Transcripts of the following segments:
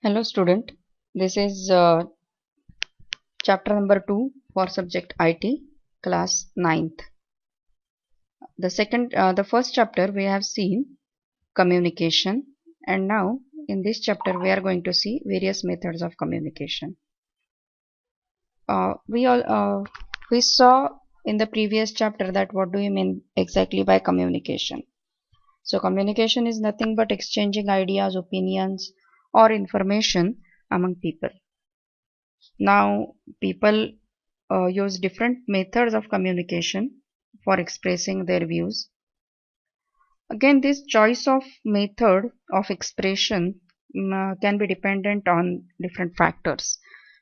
Hello student, this is chapter number 2 for subject IT, class ninth. The first chapter we have seen communication, and now in this chapter we are going to see various methods of communication. We saw in the previous chapter that what do you mean exactly by communication. So communication is nothing but exchanging ideas, opinions or information among people. Now people use different methods of communication for expressing their views. Again, this choice of method of expression can be dependent on different factors,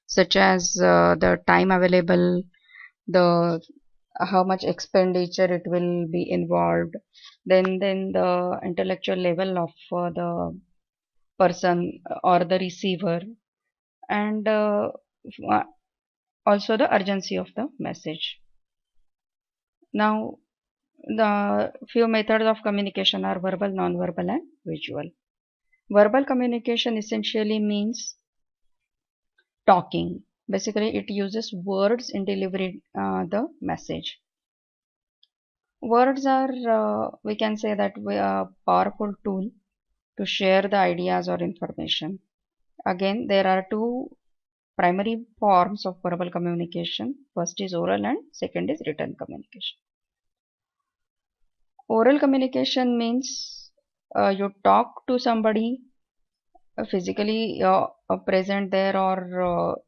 such as the time available, the how much expenditure it will be involved, then the intellectual level of the person or the receiver, and also the urgency of the message. Now, the few methods of communication are verbal, non-verbal, and visual. Verbal communication essentially means talking. Basically, it uses words in delivering the message. Words are, we can say that we are a powerful tool to share the ideas or information. Again, there are two primary forms of verbal communication. First is oral and second is written communication. Oral communication means you talk to somebody physically present there, or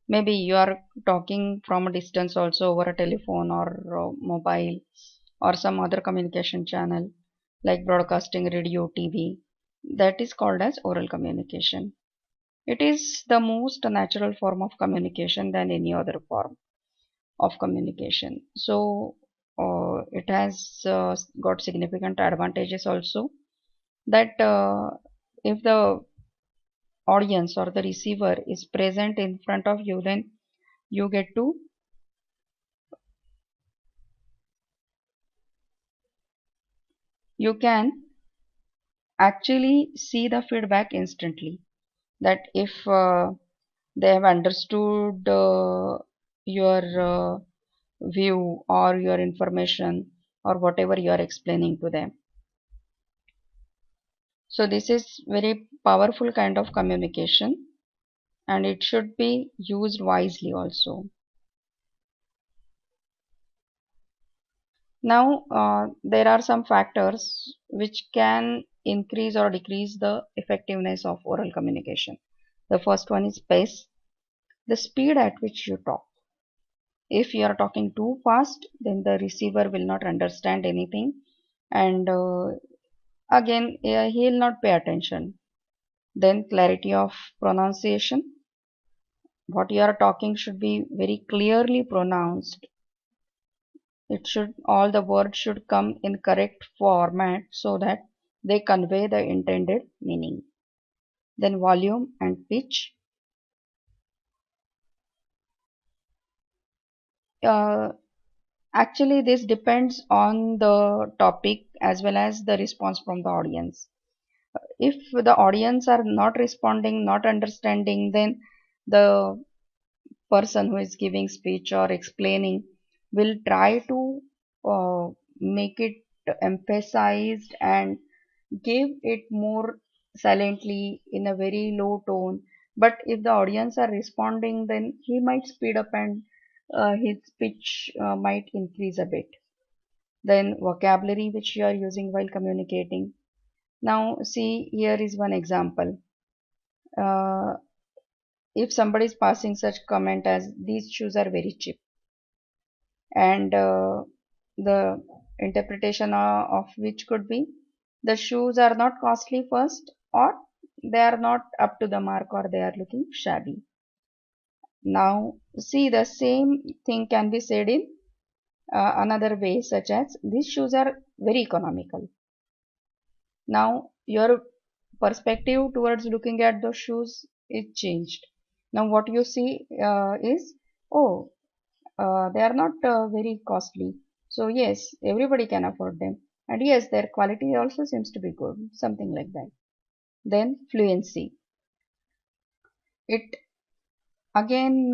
maybe you are talking from a distance also over a telephone or mobile or some other communication channel like broadcasting, radio, TV. That is called as oral communication. It is the most natural form of communication than any other form of communication. So it has got significant advantages also, that if the audience or the receiver is present in front of you, then you get to you can actually see the feedback instantly, that if they have understood your view or your information or whatever you are explaining to them. So this is very powerful kind of communication, and it should be used wisely also. Now, there are some factors which can increase or decrease the effectiveness of oral communication. The first one is pace, the speed at which you talk. If you are talking too fast, then the receiver will not understand anything, and again, he will not pay attention. Then, clarity of pronunciation. What you are talking should be very clearly pronounced. It should, all the words should come in correct format so that they convey the intended meaning. Then volume and pitch. Uh, Actually, this depends on the topic as well as the response from the audience. If the audience are not responding, not understanding, then the person who is giving speech or explaining will try to make it emphasized and give it more silently in a very low tone. But if the audience are responding, then he might speed up and his speech might increase a bit. Then vocabulary which you are using while communicating. Now see, here is one example. Uh, if somebody is passing such comment as these shoes are very cheap, and the interpretation of which could be the shoes are not costly first, or they are not up to the mark, or they are looking shabby. Now see, the same thing can be said in another way, such as these shoes are very economical. Now your perspective towards looking at those shoes is changed. Now what you see is, oh, they are not very costly. So yes, everybody can afford them. And yes, their quality also seems to be good, something like that. Then fluency. It again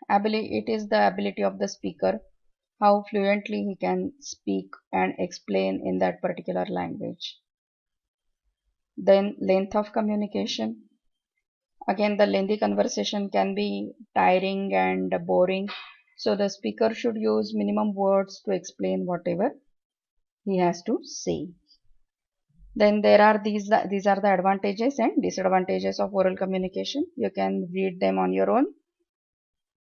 it is the ability of the speaker, how fluently he can speak and explain in that particular language. Then length of communication. Again, the lengthy conversation can be tiring and boring, so the speaker should use minimum words to explain whatever he has to say. Then there are these are the advantages and disadvantages of oral communication. You can read them on your own.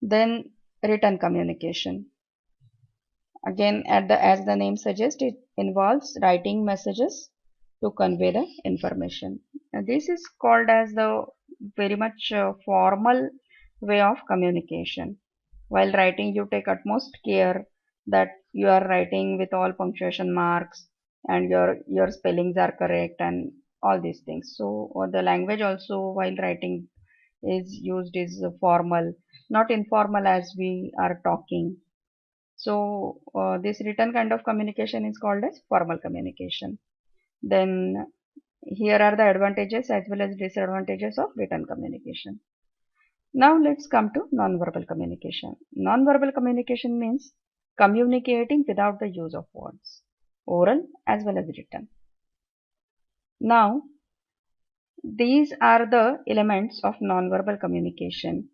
Then written communication. Again, as the name suggests, it involves writing messages to convey the information. And this is called as the very much formal way of communication. While writing, you take utmost care that you are writing with all punctuation marks and your spellings are correct and all these things. So the language also while writing is used is formal, not informal as we are talking. So this written kind of communication is called as formal communication. Then here are the advantages as well as disadvantages of written communication. Now let's come to nonverbal communication. Nonverbal communication means communicating without the use of words, oral as well as written. Now these are the elements of nonverbal communication.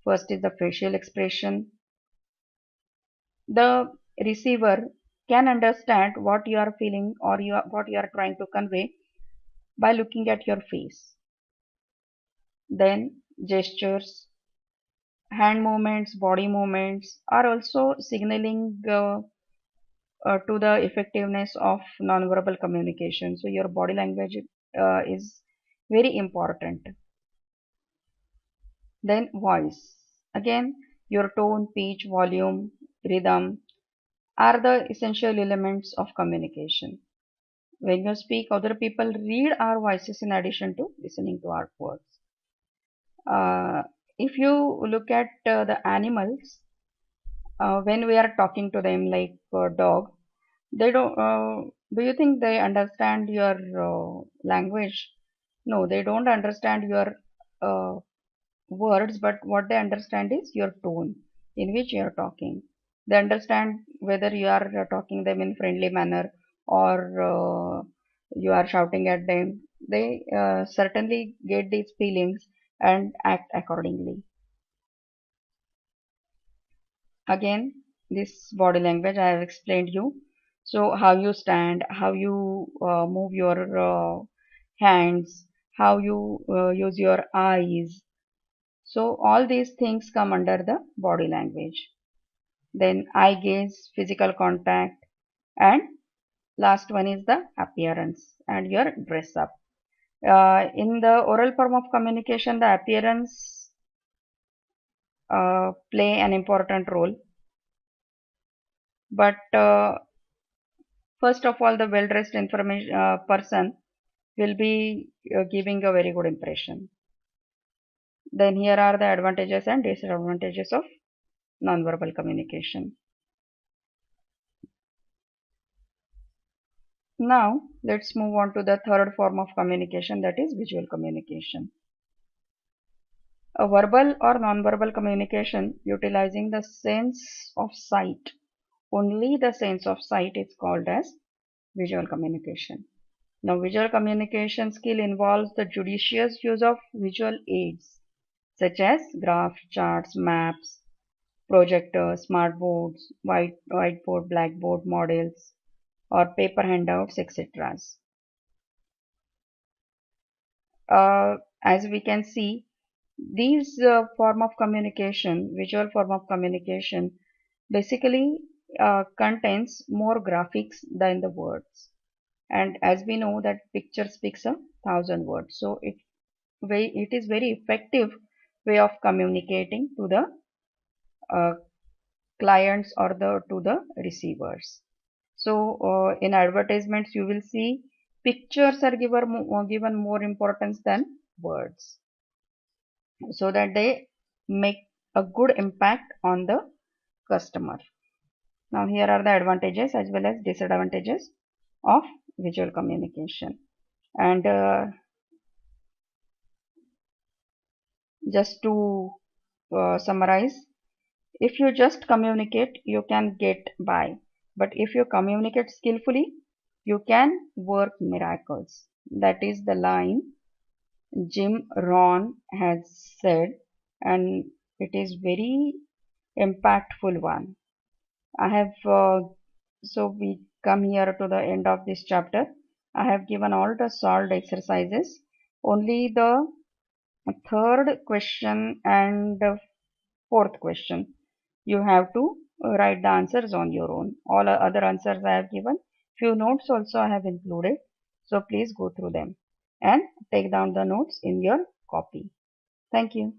First is the facial expression. The receiver can understand what you are feeling or what you are trying to convey by looking at your face. Then gestures, hand movements, body movements are also signaling to the effectiveness of nonverbal communication. So your body language is very important. Then voice. Again, your tone, pitch, volume, rhythm are the essential elements of communication. When you speak, other people read our voices in addition to listening to our words. Uh, if you look at the animals, when we are talking to them like dog, they don't. Do you think they understand your language? No, they don't understand your uh, words, but what they understand is your tone in which you are talking. They understand whether you are talking them in friendly manner or you are shouting at them. They certainly get these feelings and act accordingly. Again, this body language I have explained you. So how you stand, how you move your hands, how you use your eyes. So all these things come under the body language. Then eye gaze, physical contact, and last one is the appearance and your dress up. In the oral form of communication, the appearance play an important role. But first of all, the well-dressed information person will be giving a very good impression. Then here are the advantages and disadvantages of nonverbal communication. Now let's move on to the third form of communication, that is visual communication. A verbal or nonverbal communication utilizing the sense of sight. Only the sense of sight is called as visual communication. Now visual communication skill involves the judicious use of visual aids such as graphs, charts, maps, projectors, smart boards, whiteboard, blackboard models, or paper handouts, etc. As we can see, these form of communication, visual form of communication, basically contains more graphics than the words. And as we know that picture speaks 1,000 words, so it is very effective way of communicating to the uh, clients or to the receivers. So in advertisements you will see pictures are given more importance than words, so that they make a good impact on the customer. Now here are the advantages as well as disadvantages of visual communication. And Just to summarize, if you just communicate, you can get by. But if you communicate skillfully, you can work miracles. That is the line Jim Rohn has said, and it is very impactful one. I have so we come here to the end of this chapter. I have given all the solved exercises. Only the third question and fourth question you have to write the answers on your own. All other answers I have given. Few notes also I have included. So please go through them and take down the notes in your copy. Thank you.